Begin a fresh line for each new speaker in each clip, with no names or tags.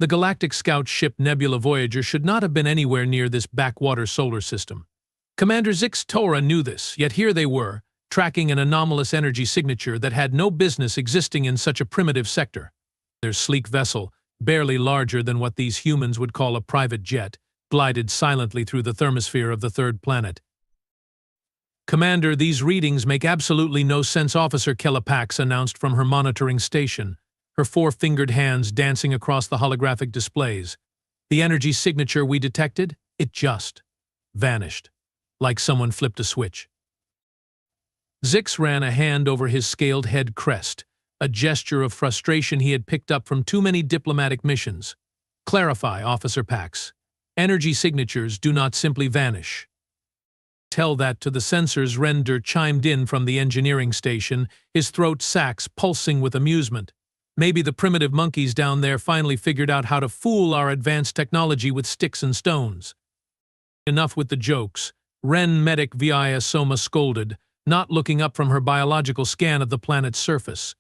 The Galactic scout ship Nebula Voyager should not have been anywhere near this backwater solar system. Commander Zix Tora knew this, yet here they were, tracking an anomalous energy signature that had no business existing in such a primitive sector. Their sleek vessel, barely larger than what these humans would call a private jet, glided silently through the thermosphere of the third planet. "Commander, these readings make absolutely no sense," Officer Kelapax announced from her monitoring station, her four-fingered hands dancing across the holographic displays. "The energy signature we detected, it just vanished, like someone flipped a switch." Zix ran a hand over his scaled head crest, a gesture of frustration he had picked up from too many diplomatic missions. "Clarify, Officer Pax. Energy signatures do not simply vanish." "Tell that to the sensors," Render chimed in from the engineering station, his throat sacs pulsing with amusement. "Maybe the primitive monkeys down there finally figured out how to fool our advanced technology with sticks and stones." "Enough with the jokes," Ren Medic Via Soma scolded, not looking up from her biological scan of the planet's surface.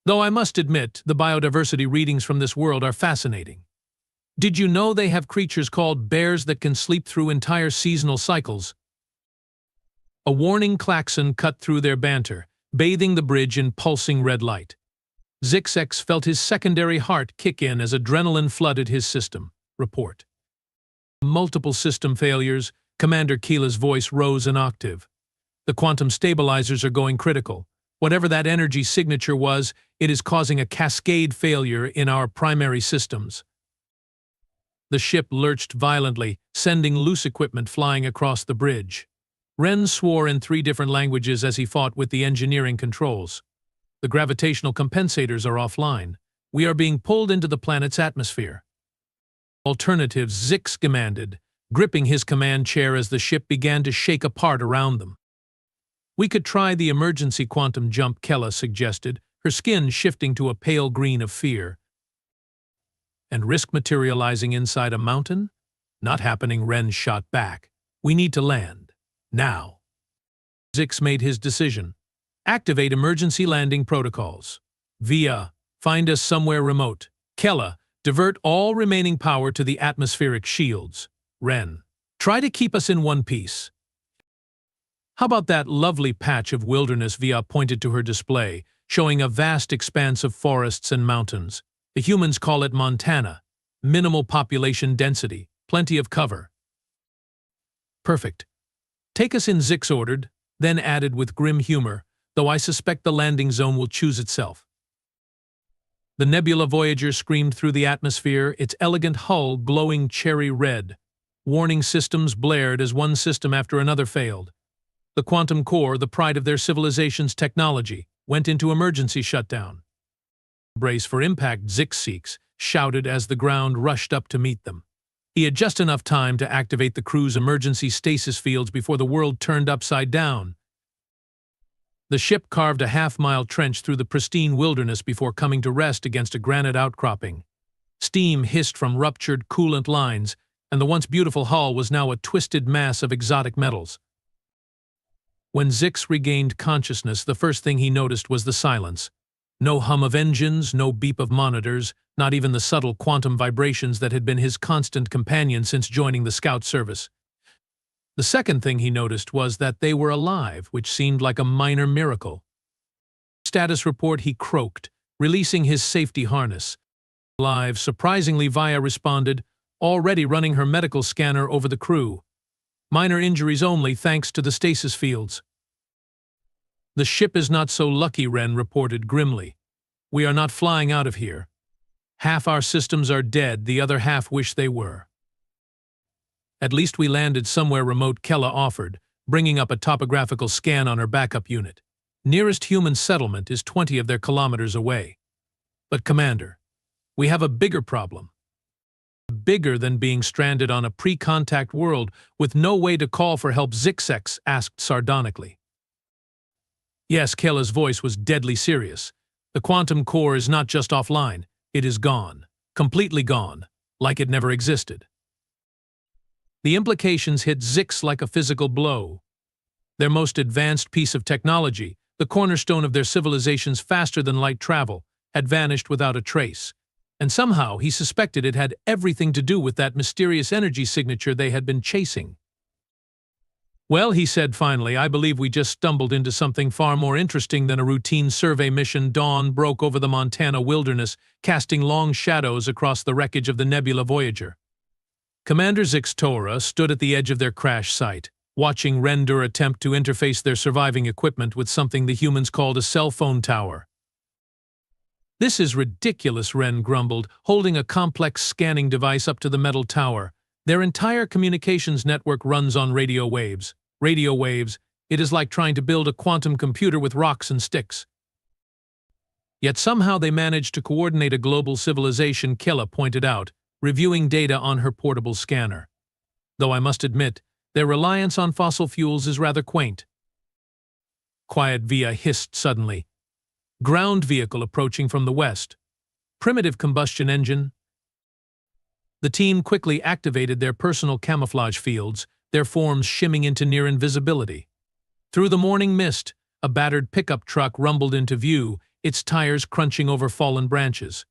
"Though I must admit, the biodiversity readings from this world are fascinating. Did you know they have creatures called bears that can sleep through entire seasonal cycles?" A warning klaxon cut through their banter, bathing the bridge in pulsing red light. Zixex felt his secondary heart kick in as adrenaline flooded his system. "Report." "Multiple system failures," Commander Keela's voice rose an octave. "The quantum stabilizers are going critical. Whatever that energy signature was, it is causing a cascade failure in our primary systems." The ship lurched violently, sending loose equipment flying across the bridge. Ren swore in 3 different languages as he fought with the engineering controls. "The gravitational compensators are offline. We are being pulled into the planet's atmosphere." "Alternatives," Zix commanded, gripping his command chair as the ship began to shake apart around them. "We could try the emergency quantum jump," Kella suggested, her skin shifting to a pale green of fear. "And risk materializing inside a mountain?" "Not happening," Ren shot back. "We need to land. Now." Zix made his decision. "Activate emergency landing protocols. Via, find us somewhere remote. Kella, divert all remaining power to the atmospheric shields. Ren, try to keep us in one piece." "How about that lovely patch of wilderness?" Via pointed to her display, showing a vast expanse of forests and mountains. "The humans call it Montana. Minimal population density, plenty of cover." "Perfect. Take us in," Zix ordered, then added with grim humor, "though I suspect the landing zone will choose itself." The Nebula Voyager screamed through the atmosphere, its elegant hull glowing cherry red. Warning systems blared as one system after another failed. The quantum core, the pride of their civilization's technology, went into emergency shutdown. "Brace for impact," Zix shouted as the ground rushed up to meet them. He had just enough time to activate the crew's emergency stasis fields before the world turned upside down. The ship carved a half-mile trench through the pristine wilderness before coming to rest against a granite outcropping. Steam hissed from ruptured coolant lines, and the once beautiful hull was now a twisted mass of exotic metals. When Zix regained consciousness, the first thing he noticed was the silence. No hum of engines, no beep of monitors, not even the subtle quantum vibrations that had been his constant companion since joining the scout service. The second thing he noticed was that they were alive, which seemed like a minor miracle. "Status report," he croaked, releasing his safety harness. "Alive," surprisingly, Via responded, already running her medical scanner over the crew. "Minor injuries only, thanks to the stasis fields." "The ship is not so lucky," Ren reported grimly. "We are not flying out of here. Half our systems are dead, the other half wish they were." "At least we landed somewhere remote," Kella offered, bringing up a topographical scan on her backup unit. "Nearest human settlement is 20 of their kilometers away." "But Commander, we have a bigger problem." "Bigger than being stranded on a pre-contact world with no way to call for help?" Zixex asked sardonically. Yes, Kella's voice was deadly serious. "The quantum core is not just offline, it is gone. Completely gone, like it never existed." The implications hit Zix like a physical blow. Their most advanced piece of technology, the cornerstone of their civilization's faster-than-light travel, had vanished without a trace. and somehow he suspected it had everything to do with that mysterious energy signature they had been chasing. "Well," he said finally, "I believe we just stumbled into something far more interesting than a routine survey mission." Dawn broke over the Montana wilderness, casting long shadows across the wreckage of the Nebula Voyager. Commander Zix Torah stood at the edge of their crash site, watching Rendur attempt to interface their surviving equipment with something the humans called a cell phone tower. "This is ridiculous," Ren grumbled, holding a complex scanning device up to the metal tower. "Their entire communications network runs on radio waves. Radio waves. It is like trying to build a quantum computer with rocks and sticks." "Yet somehow they managed to coordinate a global civilization," Killa pointed out, reviewing data on her portable scanner. "Though I must admit, their reliance on fossil fuels is rather quaint." "Quiet," Via hissed suddenly. "Ground vehicle approaching from the west. Primitive combustion engine." The team quickly activated their personal camouflage fields, their forms shimming into near invisibility. Through the morning mist, a battered pickup truck rumbled into view, its tires crunching over fallen branches.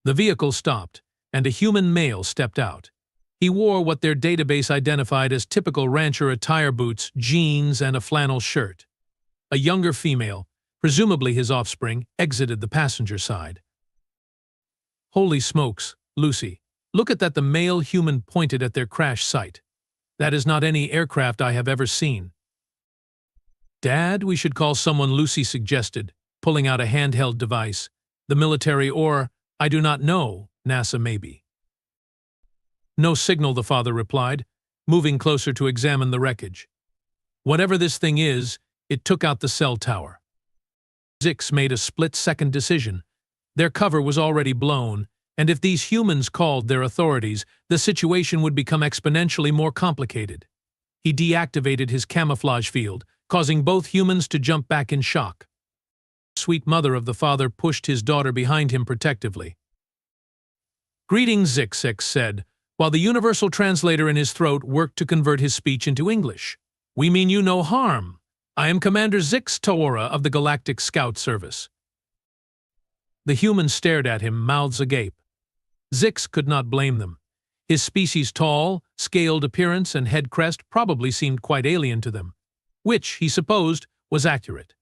The vehicle stopped, and a human male stepped out. He wore what their database identified as typical rancher attire: boots, jeans, and a flannel shirt. A younger female, presumably his offspring, exited the passenger side. "Holy smokes, Lucy, look at that!" The male human pointed at their crash site. "That is not any aircraft I have ever seen." "Dad, we should call someone," Lucy suggested, pulling out a handheld device. "The military or, I do not know, NASA maybe." "No signal," the father replied, moving closer to examine the wreckage. "Whatever this thing is, it took out the cell tower." Zix made a split-second decision. Their cover was already blown, and if these humans called their authorities, the situation would become exponentially more complicated. He deactivated his camouflage field, causing both humans to jump back in shock. The sweet mother of the father pushed his daughter behind him protectively. "Greetings," Zix said, while the universal translator in his throat worked to convert his speech into English. "We mean you no harm. I am Commander Zix Torah of the Galactic Scout Service." The humans stared at him, mouths agape. Zix could not blame them. His species' tall, scaled appearance and head crest probably seemed quite alien to them, which, he supposed, was accurate.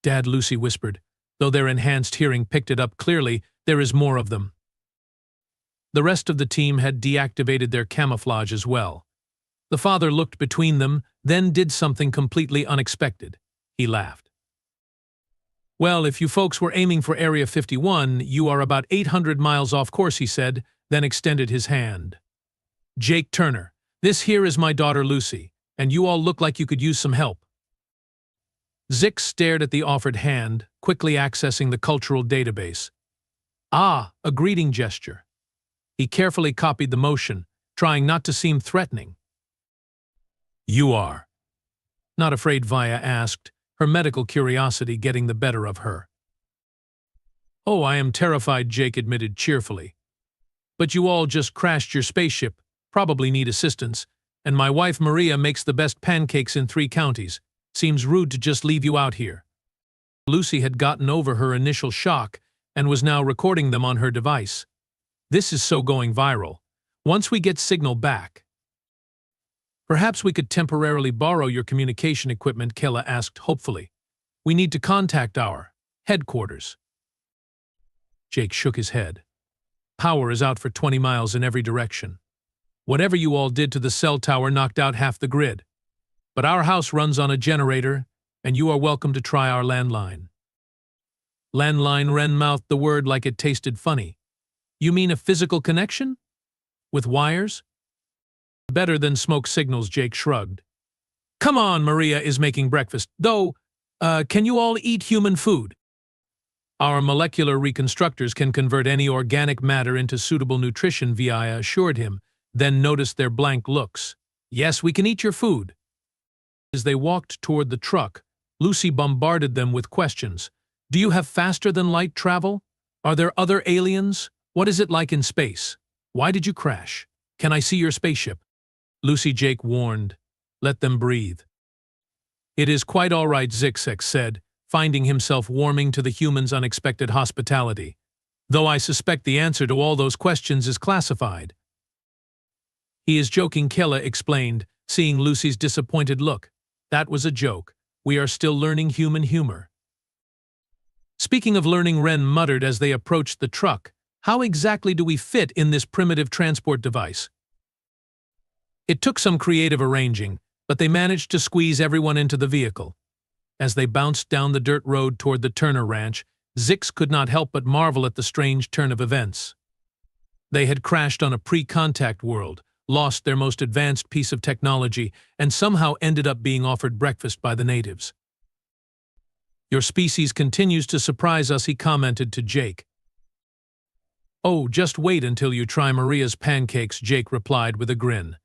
"Dad," Lucy whispered, though their enhanced hearing picked it up clearly, "there is more of them." The rest of the team had deactivated their camouflage as well. The father looked between them, then did something completely unexpected. He laughed. "Well, if you folks were aiming for Area 51, you are about 800 miles off course," he said, then extended his hand. "Jake Turner, this here is my daughter Lucy, and you all look like you could use some help." Zix stared at the offered hand, quickly accessing the cultural database. "Ah," a greeting gesture. He carefully copied the motion, trying not to seem threatening. "You are not afraid?" Via asked, her medical curiosity getting the better of her. "Oh, I am terrified," Jake admitted cheerfully. "But you all just crashed your spaceship, probably need assistance, and my wife Maria makes the best pancakes in 3 counties. Seems rude to just leave you out here." Lucy had gotten over her initial shock and was now recording them on her device. "This is so going viral. Once we get signal back." "Perhaps we could temporarily borrow your communication equipment," Killa asked hopefully. "We need to contact our headquarters." Jake shook his head. "Power is out for 20 miles in every direction. Whatever you all did to the cell tower knocked out half the grid. But our house runs on a generator, and you are welcome to try our landline." "Landline?" Ren mouthed the word like it tasted funny. "You mean a physical connection? With wires?" "Better than smoke signals," Jake shrugged. "Come on, Maria is making breakfast. Though, can you all eat human food?" "Our molecular reconstructors can convert any organic matter into suitable nutrition," Via assured him, then noticed their blank looks. "Yes, we can eat your food." As they walked toward the truck, Lucy bombarded them with questions. "Do you have faster-than-light travel? Are there other aliens? What is it like in space? Why did you crash? Can I see your spaceship?" Lucy, Jake warned, "Let them breathe." "It is quite all right," Zix said, finding himself warming to the humans' unexpected hospitality. Though I suspect the answer to all those questions is classified. He is joking, Kella explained, seeing Lucy's disappointed look. That was a joke. We are still learning human humor. Speaking of learning, Ren muttered as they approached the truck, how exactly do we fit in this primitive transport device? It took some creative arranging, but they managed to squeeze everyone into the vehicle. As they bounced down the dirt road toward the Turner Ranch, Zix could not help but marvel at the strange turn of events. They had crashed on a pre-contact world, lost their most advanced piece of technology, and somehow ended up being offered breakfast by the natives. Your species continues to surprise us, he commented to Jake. Oh, just wait until you try Maria's pancakes, Jake replied with a grin.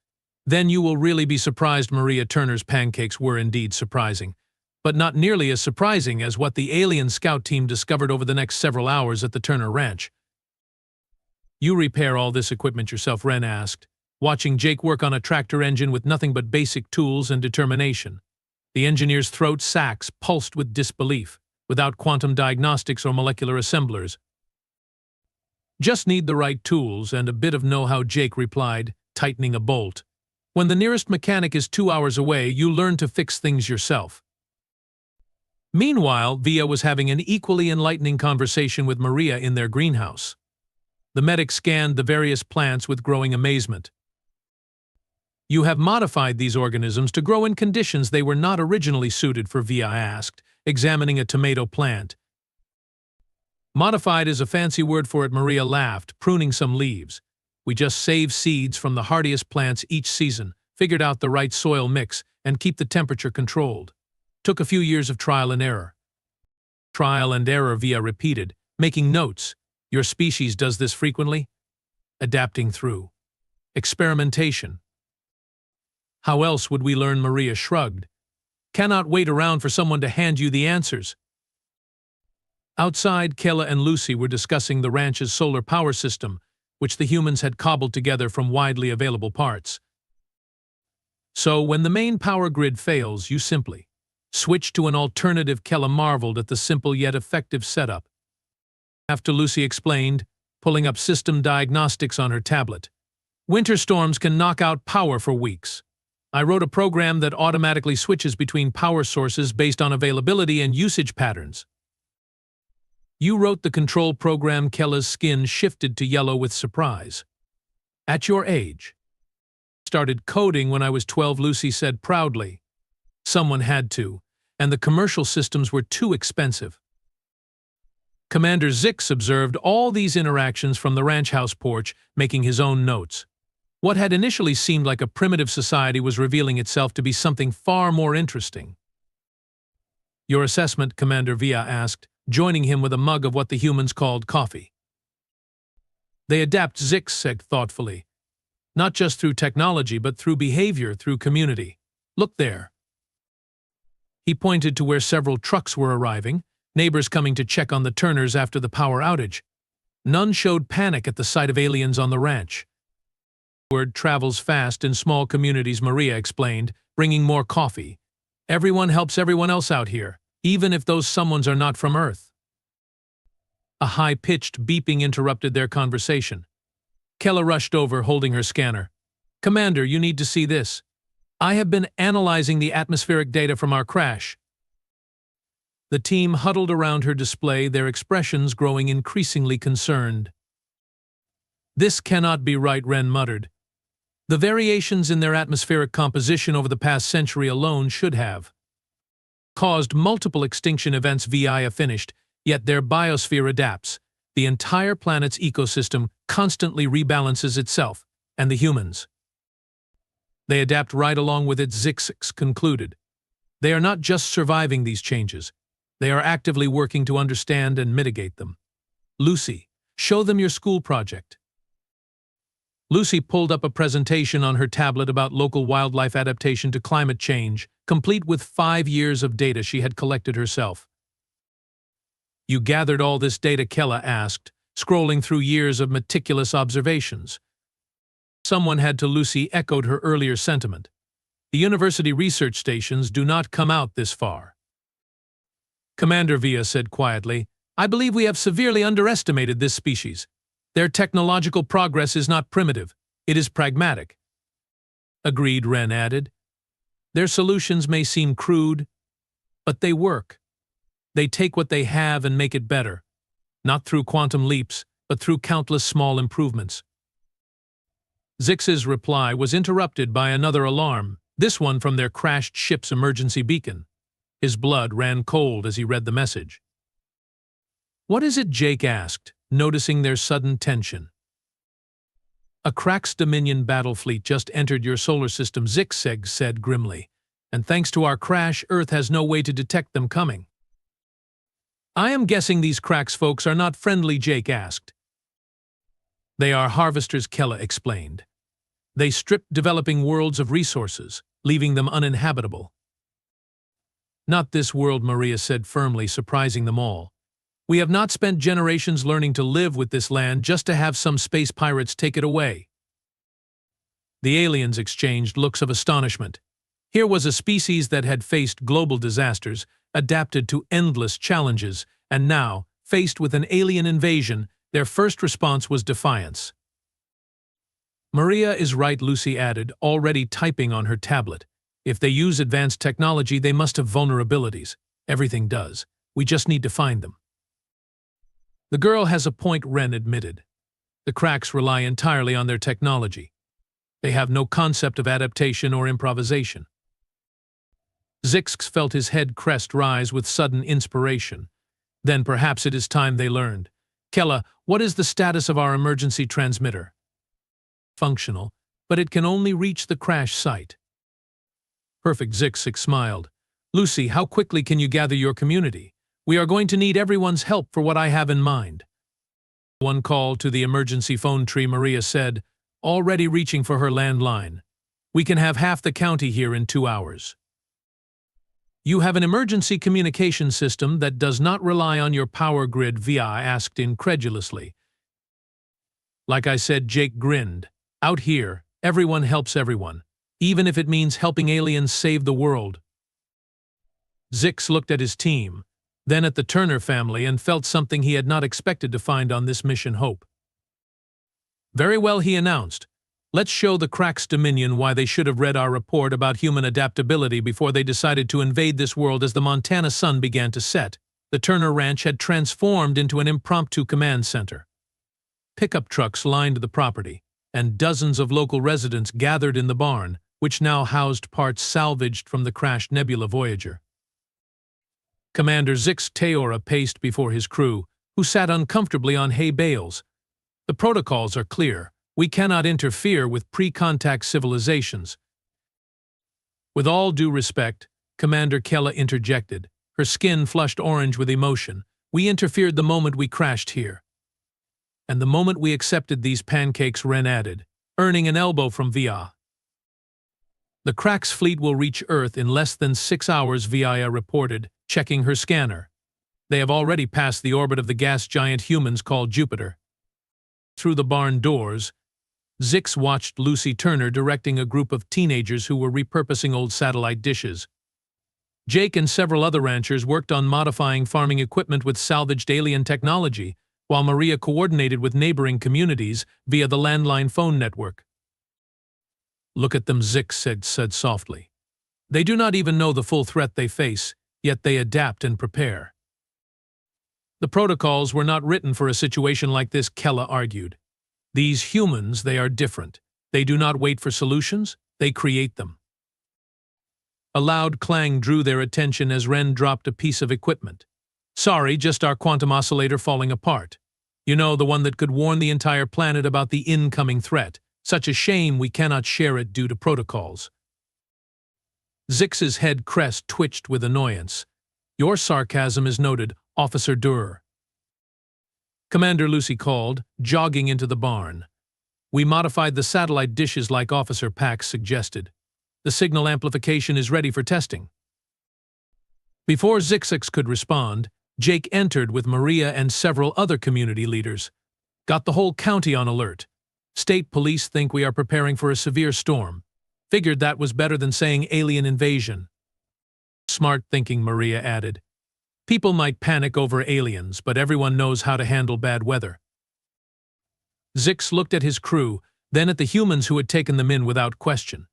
Then you will really be surprised. Maria Turner's pancakes were indeed surprising, but not nearly as surprising as what the alien scout team discovered over the next several hours at the Turner Ranch. You repair all this equipment yourself? Ren asked, watching Jake work on a tractor engine with nothing but basic tools and determination. The engineer's throat sacs pulsed with disbelief, without quantum diagnostics or molecular assemblers. Just need the right tools and a bit of know-how, Jake replied, tightening a bolt. When the nearest mechanic is 2 hours away, you learn to fix things yourself. Meanwhile, Via was having an equally enlightening conversation with Maria in their greenhouse. The medic scanned the various plants with growing amazement. You have modified these organisms to grow in conditions they were not originally suited for, Via asked, examining a tomato plant. Modified is a fancy word for it, Maria laughed, pruning some leaves. We just save seeds from the hardiest plants each season, figured out the right soil mix, and keep the temperature controlled. Took a few years of trial and error. Trial and error, Via repeated, making notes. Your species does this frequently? Adapting through experimentation. How else would we learn? Maria shrugged. Cannot wait around for someone to hand you the answers. Outside, Kella and Lucy were discussing the ranch's solar power system, which the humans had cobbled together from widely available parts. So, when the main power grid fails, you simply switch to an alternative. Kella marveled at the simple yet effective setup. After Lucy explained, pulling up system diagnostics on her tablet. Winter storms can knock out power for weeks. I wrote a program that automatically switches between power sources based on availability and usage patterns. You wrote the control program? Kella's skin shifted to yellow with surprise. At your age? Started coding when I was 12, Lucy said proudly. Someone had to, and the commercial systems were too expensive. Commander Zix observed all these interactions from the ranch house porch, making his own notes. What had initially seemed like a primitive society was revealing itself to be something far more interesting. Your assessment? Commander Via asked, joining him with a mug of what the humans called coffee. They adapt, Zix said thoughtfully. Not just through technology, but through behavior, through community. Look there. He pointed to where several trucks were arriving, neighbors coming to check on the Turners after the power outage. None showed panic at the sight of aliens on the ranch. Word travels fast in small communities, Maria explained, bringing more coffee. Everyone helps everyone else out here, even if those someones are not from Earth. A high-pitched beeping interrupted their conversation. Kella rushed over, holding her scanner. Commander, you need to see this. I have been analyzing the atmospheric data from our crash. The team huddled around her display, their expressions growing increasingly concerned. This cannot be right, Ren muttered. The variations in their atmospheric composition over the past century alone should have caused multiple extinction events, Via finished, yet their biosphere adapts. The entire planet's ecosystem constantly rebalances itself, and the humans. They adapt right along with it, Zix concluded. They are not just surviving these changes. They are actively working to understand and mitigate them. Lucy, show them your school project. Lucy pulled up a presentation on her tablet about local wildlife adaptation to climate change, complete with 5 years of data she had collected herself. You gathered all this data? Kella asked, scrolling through years of meticulous observations. Someone had to. Lucy echoed her earlier sentiment. The university research stations do not come out this far. Commander Via said quietly, I believe we have severely underestimated this species. Their technological progress is not primitive, it is pragmatic. Agreed, Wren added. Their solutions may seem crude, but they work. They take what they have and make it better, not through quantum leaps, but through countless small improvements. Zix's reply was interrupted by another alarm, this one from their crashed ship's emergency beacon. His blood ran cold as he read the message. "What is it?" Jake asked, noticing their sudden tension. "A Krax Dominion battle fleet just entered your solar system," Zix said grimly, "and thanks to our crash, Earth has no way to detect them coming." "I am guessing these Krax folks are not friendly," Jake asked. "They are harvesters," Kella explained. "They strip developing worlds of resources, leaving them uninhabitable." "Not this world," Maria said firmly, surprising them all. "We have not spent generations learning to live with this land just to have some space pirates take it away." The aliens exchanged looks of astonishment. Here was a species that had faced global disasters, adapted to endless challenges, and now, faced with an alien invasion, their first response was defiance. "Maria is right," Lucy added, already typing on her tablet. "If they use advanced technology, they must have vulnerabilities. Everything does. We just need to find them." "The girl has a point," Wren admitted. "The Krax rely entirely on their technology. They have no concept of adaptation or improvisation." Zix felt his head crest rise with sudden inspiration. Then perhaps it is time they learned. "Kella, what is the status of our emergency transmitter?" "Functional, but it can only reach the crash site." "Perfect," Zix smiled. "Lucy, how quickly can you gather your community? We are going to need everyone's help for what I have in mind." "One call to the emergency phone tree," Maria said, already reaching for her landline. "We can have half the county here in 2 hours." "You have an emergency communication system that does not rely on your power grid," Vi asked incredulously. "Like I said," Jake grinned. "Out here, everyone helps everyone, even if it means helping aliens save the world." Zix looked at his team, then at the Turner family, and felt something he had not expected to find on this mission Hope. "Very well," he announced. "Let's show the Krax Dominion why they should have read our report about human adaptability before they decided to invade this world." As the Montana sun began to set, the Turner Ranch had transformed into an impromptu command center. Pickup trucks lined the property, and dozens of local residents gathered in the barn, which now housed parts salvaged from the crashed Nebula Voyager. Commander Zix Teora paced before his crew, who sat uncomfortably on hay bales. "The protocols are clear. We cannot interfere with pre-contact civilizations." "With all due respect," Commander Kella interjected, her skin flushed orange with emotion, "we interfered the moment we crashed here." "And the moment we accepted these pancakes," Wren added, earning an elbow from Vi. "The Krax fleet will reach Earth in less than 6 hours," Vi reported, checking her scanner. "They have already passed the orbit of the gas giant humans called Jupiter." Through the barn doors, Zix watched Lucy Turner directing a group of teenagers who were repurposing old satellite dishes. Jake and several other ranchers worked on modifying farming equipment with salvaged alien technology, while Maria coordinated with neighboring communities via the landline phone network. "Look at them," Zix said softly. "They do not even know the full threat they face, yet they adapt and prepare." "The protocols were not written for a situation like this," Kella argued. "These humans, they are different. They do not wait for solutions, they create them." A loud clang drew their attention as Wren dropped a piece of equipment. "Sorry, just our quantum oscillator falling apart. You know, the one that could warn the entire planet about the incoming threat. Such a shame we cannot share it due to protocols." Zix's head crest twitched with annoyance. "Your sarcasm is noted, Officer Durer." Commander Lucy called, jogging into the barn. "We modified the satellite dishes like Officer Pax suggested. The signal amplification is ready for testing." Before Zix could respond, Jake entered with Maria and several other community leaders. "Got the whole county on alert. State police think we are preparing for a severe storm. Figured that was better than saying alien invasion." "Smart thinking," Maria added. People might panic over aliens, but everyone knows how to handle bad weather. Zix looked at his crew, then at the humans who had taken them in without question.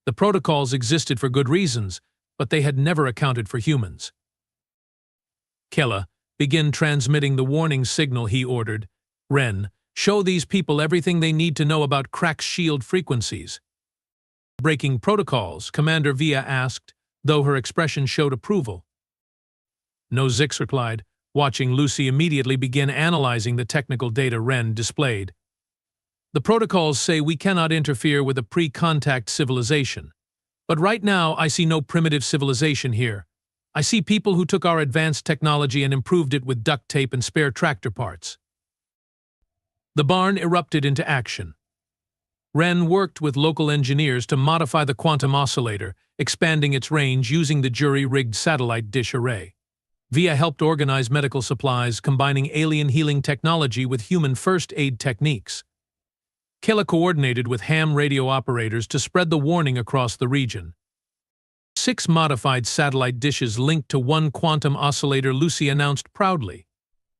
The protocols existed for good reasons, but they had never accounted for humans. Kella, begin transmitting the warning signal, he ordered. Ren, show these people everything they need to know about Crack's shield frequencies. Breaking protocols, Commander Via asked, though her expression showed approval. No, Zix replied, watching Lucy immediately begin analyzing the technical data Ren displayed. The protocols say we cannot interfere with a pre-contact civilization. But right now, I see no primitive civilization here. I see people who took our advanced technology and improved it with duct tape and spare tractor parts. The barn erupted into action. Ren worked with local engineers to modify the quantum oscillator, expanding its range using the jury-rigged satellite dish array. Via helped organize medical supplies, combining alien healing technology with human first aid techniques. Kella coordinated with ham radio operators to spread the warning across the region. 6 modified satellite dishes linked to one quantum oscillator, Lucy announced proudly.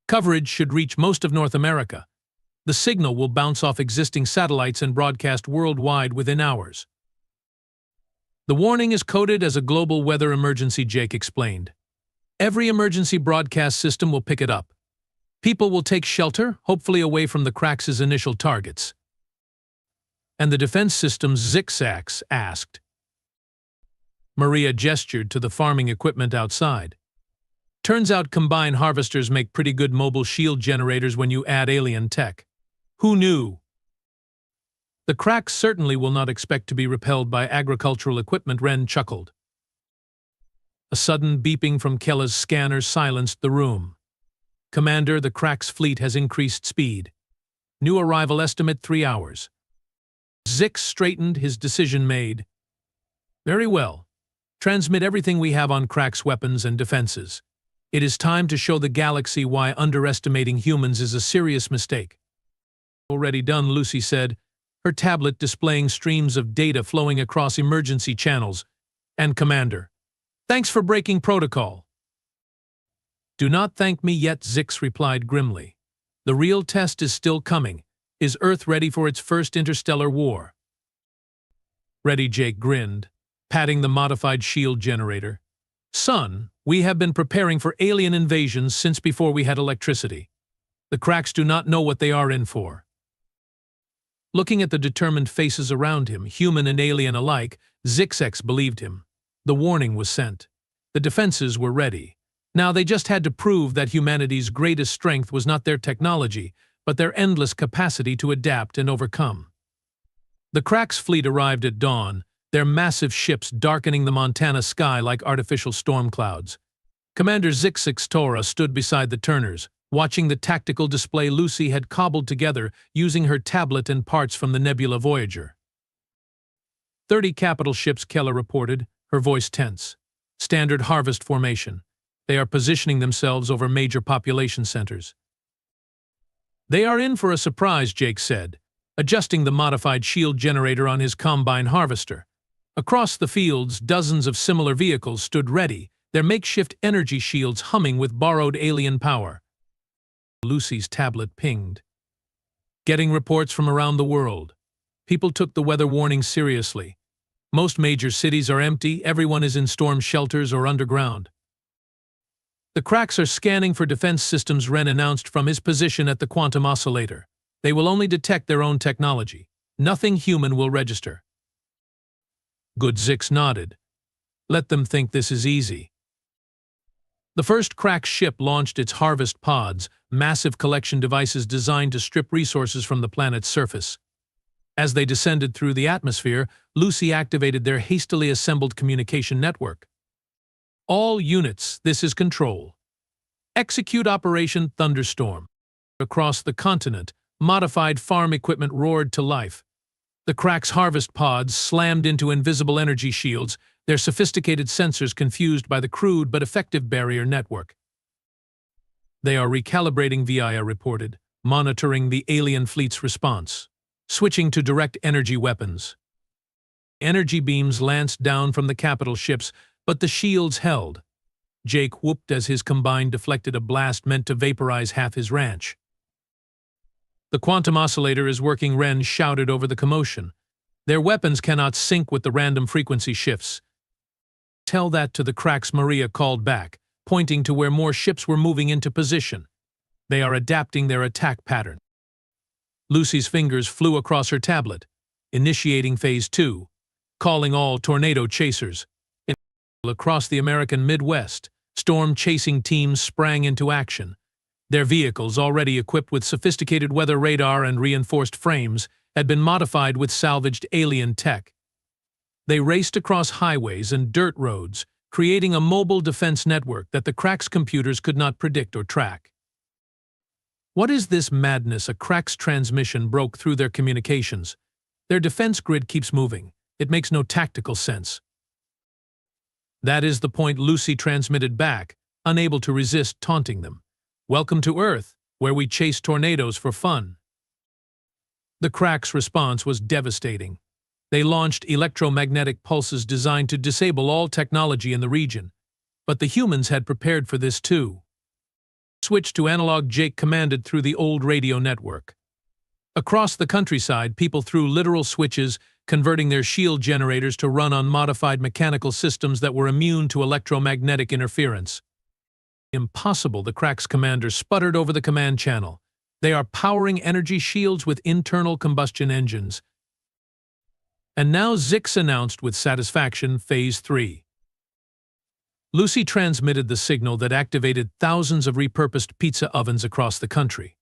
Coverage should reach most of North America. The signal will bounce off existing satellites and broadcast worldwide within hours. The warning is coded as a global weather emergency, Jake explained. Every emergency broadcast system will pick it up. People will take shelter, hopefully away from the Crack's initial targets. And the defense systems, Zix asked. Maria gestured to the farming equipment outside. Turns out combine harvesters make pretty good mobile shield generators when you add alien tech. Who knew? The Crack's certainly will not expect to be repelled by agricultural equipment, Ren chuckled. A sudden beeping from Kella's scanner silenced the room. Commander, the Crack's fleet has increased speed. New arrival estimate 3 hours. Zix straightened, his decision made. Very well. Transmit everything we have on Crack's weapons and defenses. It is time to show the galaxy why underestimating humans is a serious mistake. Already done, Lucy said, her tablet displaying streams of data flowing across emergency channels. And Commander, thanks for breaking protocol. Do not thank me yet, Zix replied grimly. The real test is still coming. Is Earth ready for its first interstellar war? Ready, Jake grinned, patting the modified shield generator. Son, we have been preparing for alien invasions since before we had electricity. The Crack's do not know what they are in for. Looking at the determined faces around him, human and alien alike, Zix believed him. The warning was sent. The defenses were ready. Now they just had to prove that humanity's greatest strength was not their technology, but their endless capacity to adapt and overcome. The Crack's fleet arrived at dawn, their massive ships darkening the Montana sky like artificial storm clouds. Commander Zix Tora stood beside the Turners, watching the tactical display Lucy had cobbled together using her tablet and parts from the Nebula Voyager. 30 capital ships, Kella reported, her voice tense. Standard harvest formation. They are positioning themselves over major population centers. They are in for a surprise, Jake said, adjusting the modified shield generator on his combine harvester. Across the fields, dozens of similar vehicles stood ready, their makeshift energy shields humming with borrowed alien power. Lucy's tablet pinged. Getting reports from around the world. People took the weather warning seriously. Most major cities are empty, everyone is in storm shelters or underground. The Crack's are scanning for defense systems, Ren announced from his position at the quantum oscillator. They will only detect their own technology. Nothing human will register. Good, Zix nodded. Let them think this is easy. The first Crack ship launched its harvest pods, massive collection devices designed to strip resources from the planet's surface. As they descended through the atmosphere, Lucy activated their hastily assembled communication network. All units, this is Control. Execute Operation Thunderstorm. Across the continent, modified farm equipment roared to life. The Crack's harvest pods slammed into invisible energy shields, their sophisticated sensors confused by the crude but effective barrier network. They are recalibrating, Via reported, monitoring the alien fleet's response. Switching to direct energy weapons. Energy beams lanced down from the capital ships, but the shields held. Jake whooped as his combine deflected a blast meant to vaporize half his ranch. The quantum oscillator is working, Ren shouted over the commotion. Their weapons cannot sync with the random frequency shifts. Tell that to the cracks, Maria called back, pointing to where more ships were moving into position. They are adapting their attack pattern. Lucy's fingers flew across her tablet, initiating Phase 2, calling all tornado chasers. Across the American Midwest, storm-chasing teams sprang into action. Their vehicles, already equipped with sophisticated weather radar and reinforced frames, had been modified with salvaged alien tech. They raced across highways and dirt roads, creating a mobile defense network that the cracks' computers could not predict or track. What is this madness? A crack's transmission broke through their communications. Their defense grid keeps moving. It makes no tactical sense. That is the point, Lucy transmitted back, unable to resist taunting them. Welcome to Earth, where we chase tornadoes for fun. The cracks' response was devastating. They launched electromagnetic pulses designed to disable all technology in the region. But the humans had prepared for this too. Switch to analog, Jake commanded through the old radio network. Across the countryside, people threw literal switches, converting their shield generators to run on modified mechanical systems that were immune to electromagnetic interference. Impossible, the cracks commander sputtered over the command channel. They are powering energy shields with internal combustion engines. And now Zix announced with satisfaction Phase 3. Lucy transmitted the signal that activated thousands of repurposed pizza ovens across the country.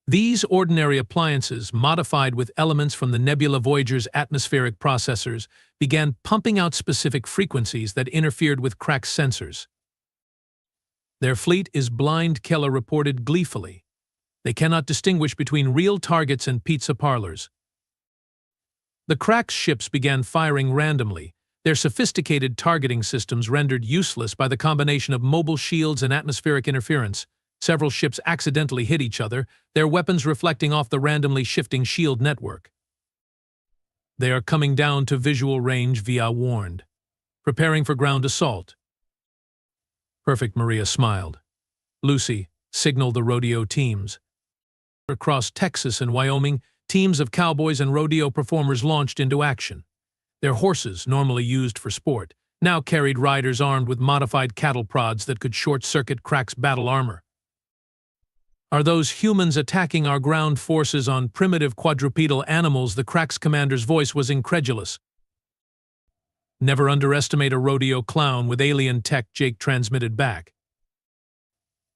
These ordinary appliances, modified with elements from the Nebula Voyager's atmospheric processors, began pumping out specific frequencies that interfered with Crack's sensors. Their fleet is blind, Keller reported gleefully. They cannot distinguish between real targets and pizza parlors. The Crack's ships began firing randomly, their sophisticated targeting systems rendered useless by the combination of mobile shields and atmospheric interference. Several ships accidentally hit each other, their weapons reflecting off the randomly shifting shield network. They are coming down to visual range, VIA warned. Preparing for ground assault. Perfect, Maria smiled. Lucy, signaled the rodeo teams. Across Texas and Wyoming, teams of cowboys and rodeo performers launched into action. Their horses, normally used for sport, now carried riders armed with modified cattle prods that could short-circuit Crack's battle armor. Are those humans attacking our ground forces on primitive quadrupedal animals? The Crack's commander's voice was incredulous. Never underestimate a rodeo clown with alien tech, Jake transmitted back.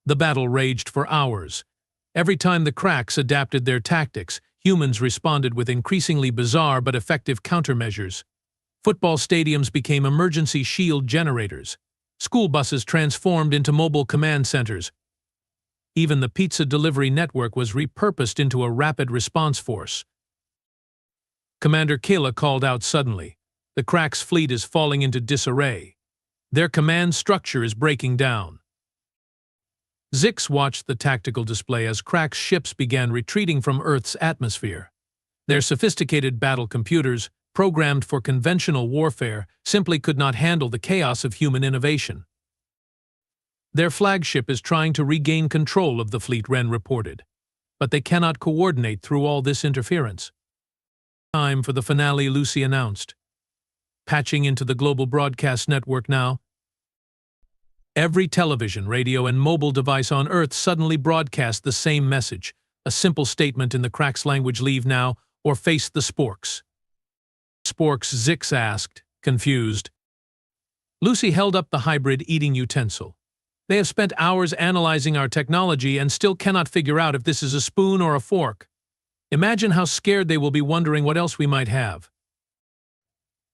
The battle raged for hours. Every time the Cracks adapted their tactics, humans responded with increasingly bizarre but effective countermeasures. Football stadiums became emergency shield generators. School buses transformed into mobile command centers. Even the pizza delivery network was repurposed into a rapid response force. Commander Kayla called out suddenly. The Cracks' fleet is falling into disarray. Their command structure is breaking down. Zix watched the tactical display as Crack's ships began retreating from Earth's atmosphere. Their sophisticated battle computers, programmed for conventional warfare, simply could not handle the chaos of human innovation. Their flagship is trying to regain control of the fleet, Ren reported. But they cannot coordinate through all this interference. Time for the finale, Lucy announced. Patching into the global broadcast network now. Every television, radio, and mobile device on Earth suddenly broadcast the same message, a simple statement in the Cracks language: leave now or face the sporks. Sporks, Zix asked, confused. Lucy held up the hybrid eating utensil. They have spent hours analyzing our technology and still cannot figure out if this is a spoon or a fork. Imagine how scared they will be, wondering what else we might have.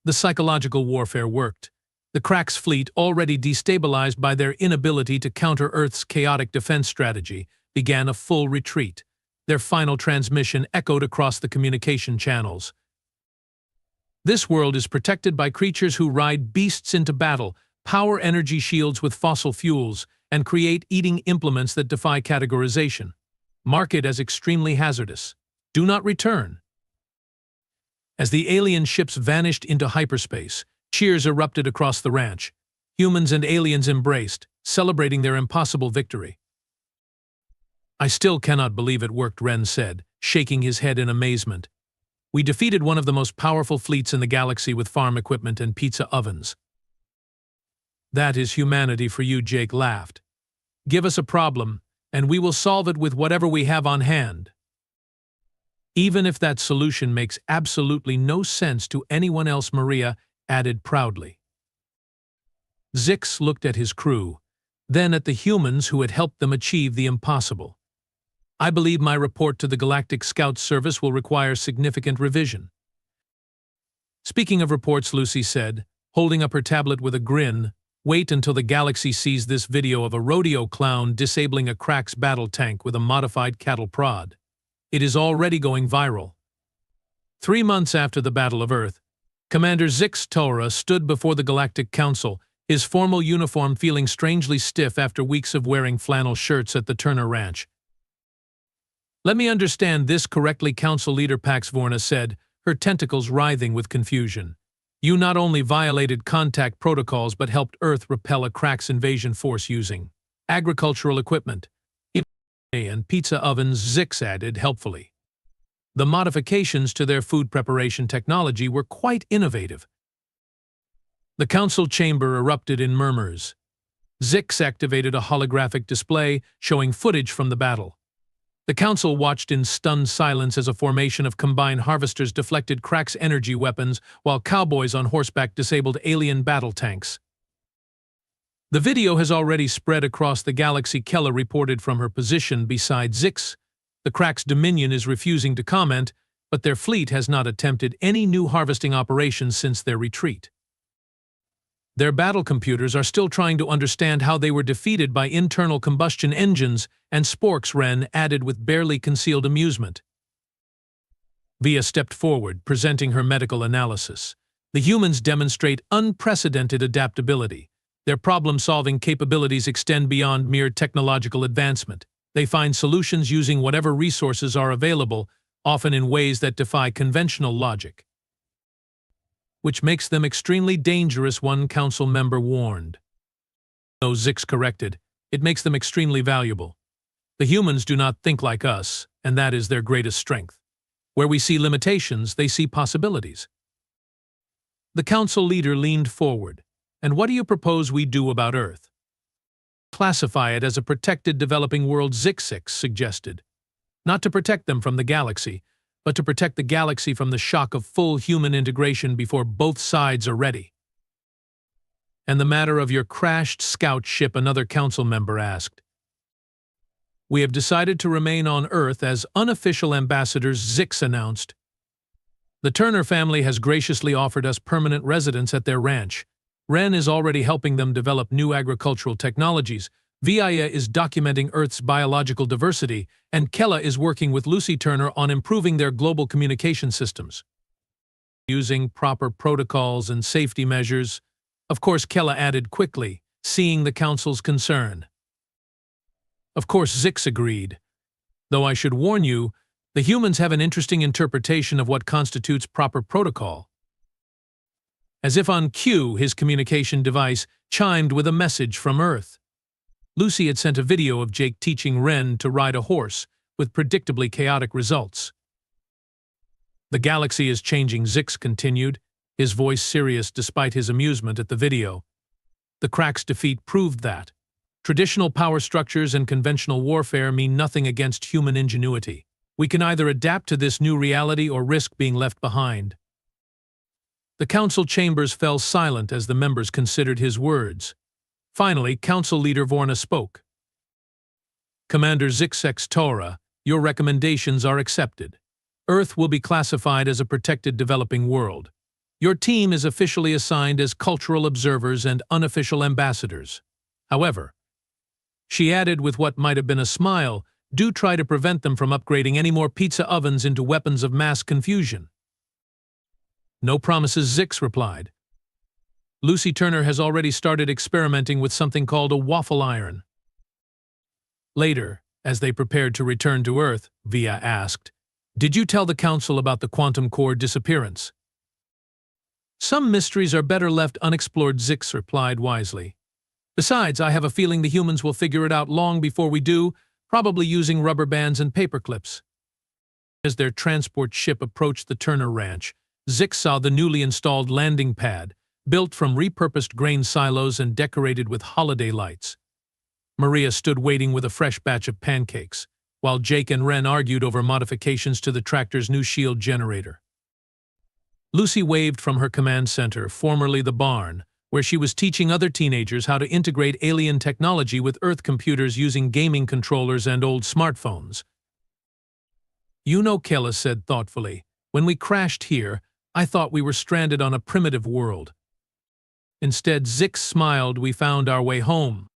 The psychological warfare worked. The Cracks' fleet, already destabilized by their inability to counter Earth's chaotic defense strategy, began a full retreat. Their final transmission echoed across the communication channels. This world is protected by creatures who ride beasts into battle, power energy shields with fossil fuels, and create eating implements that defy categorization. Mark it as extremely hazardous. Do not return. As the alien ships vanished into hyperspace, cheers erupted across the ranch. Humans and aliens embraced. celebrating their impossible victory. "I still cannot believe it worked," Ren said, shaking his head in amazement. "We defeated one of the most powerful fleets in the galaxy with farm equipment and pizza ovens." "That is humanity for you," Jake laughed. "Give us a problem, and we will solve it with whatever we have on hand. Even if that solution makes absolutely no sense to anyone else," Maria added proudly. Zix looked at his crew, then at the humans who had helped them achieve the impossible. "I believe my report to the Galactic Scout Service will require significant revision." "Speaking of reports," Lucy said, holding up her tablet with a grin, "wait until the galaxy sees this video of a rodeo clown disabling a Crax battle tank with a modified cattle prod. It is already going viral." 3 months after the Battle of Earth, Commander Zix Torah stood before the Galactic Council, his formal uniform feeling strangely stiff after weeks of wearing flannel shirts at the Turner Ranch. "Let me understand this correctly," Council Leader Pax Vorna said, her tentacles writhing with confusion. "You not only violated contact protocols but helped Earth repel a Crax invasion force using agricultural equipment and pizza ovens," Zix added helpfully. "The modifications to their food preparation technology were quite innovative." The council chamber erupted in murmurs. Zix activated a holographic display showing footage from the battle. The council watched in stunned silence as a formation of combined harvesters deflected Crax energy weapons while cowboys on horseback disabled alien battle tanks. "The video has already spread across the galaxy," Kella reported from her position beside Zix. "The Crax Dominion is refusing to comment, but their fleet has not attempted any new harvesting operations since their retreat. Their battle computers are still trying to understand how they were defeated by internal combustion engines and sporks," Ren added with barely concealed amusement. Via stepped forward, presenting her medical analysis. "The humans demonstrate unprecedented adaptability. Their problem-solving capabilities extend beyond mere technological advancement. They find solutions using whatever resources are available, often in ways that defy conventional logic. Which makes them extremely dangerous," one council member warned. "No," Zix corrected. "It makes them extremely valuable. The humans do not think like us, and that is their greatest strength. Where we see limitations, they see possibilities." The council leader leaned forward. "And what do you propose we do about Earth?" "Classify it as a protected developing world," Zix suggested. "Not to protect them from the galaxy, but to protect the galaxy from the shock of full human integration before both sides are ready." "And the matter of your crashed scout ship?" another council member asked. "We have decided to remain on Earth as unofficial ambassadors," Zix announced. "The Turner family has graciously offered us permanent residence at their ranch. Ren is already helping them develop new agricultural technologies, Via is documenting Earth's biological diversity, and Kella is working with Lucy Turner on improving their global communication systems. Using proper protocols and safety measures, of course," Kella added quickly, seeing the council's concern. "Of course," Zix agreed. "Though I should warn you, the humans have an interesting interpretation of what constitutes proper protocol." As if on cue, his communication device chimed with a message from Earth. Lucy had sent a video of Jake teaching Ren to ride a horse, with predictably chaotic results. "The galaxy is changing," Zix continued, his voice serious despite his amusement at the video. "The Crax defeat proved that. Traditional power structures and conventional warfare mean nothing against human ingenuity. We can either adapt to this new reality or risk being left behind." The council chambers fell silent as the members considered his words. Finally, Council Leader Vorna spoke. "Commander Zix Torah, your recommendations are accepted. Earth will be classified as a protected developing world. Your team is officially assigned as cultural observers and unofficial ambassadors. However," she added with what might have been a smile, "do try to prevent them from upgrading any more pizza ovens into weapons of mass confusion." "No promises," Zix replied. "Lucy Turner has already started experimenting with something called a waffle iron." Later, as they prepared to return to Earth, Via asked, "Did you tell the Council about the quantum core disappearance?" "Some mysteries are better left unexplored," Zix replied wisely. Besides, I have a feeling the humans will figure it out long before we do, probably using rubber bands and paper clips. As their transport ship approached the Turner Ranch, Zix saw the newly installed landing pad, built from repurposed grain silos and decorated with holiday lights. Maria stood waiting with a fresh batch of pancakes, while Jake and Ren argued over modifications to the tractor's new shield generator. Lucy waved from her command center, formerly the barn, where she was teaching other teenagers how to integrate alien technology with Earth computers using gaming controllers and old smartphones. You know, Kella said thoughtfully, when we crashed here, I thought we were stranded on a primitive world. Instead, Zix smiled, we found our way home.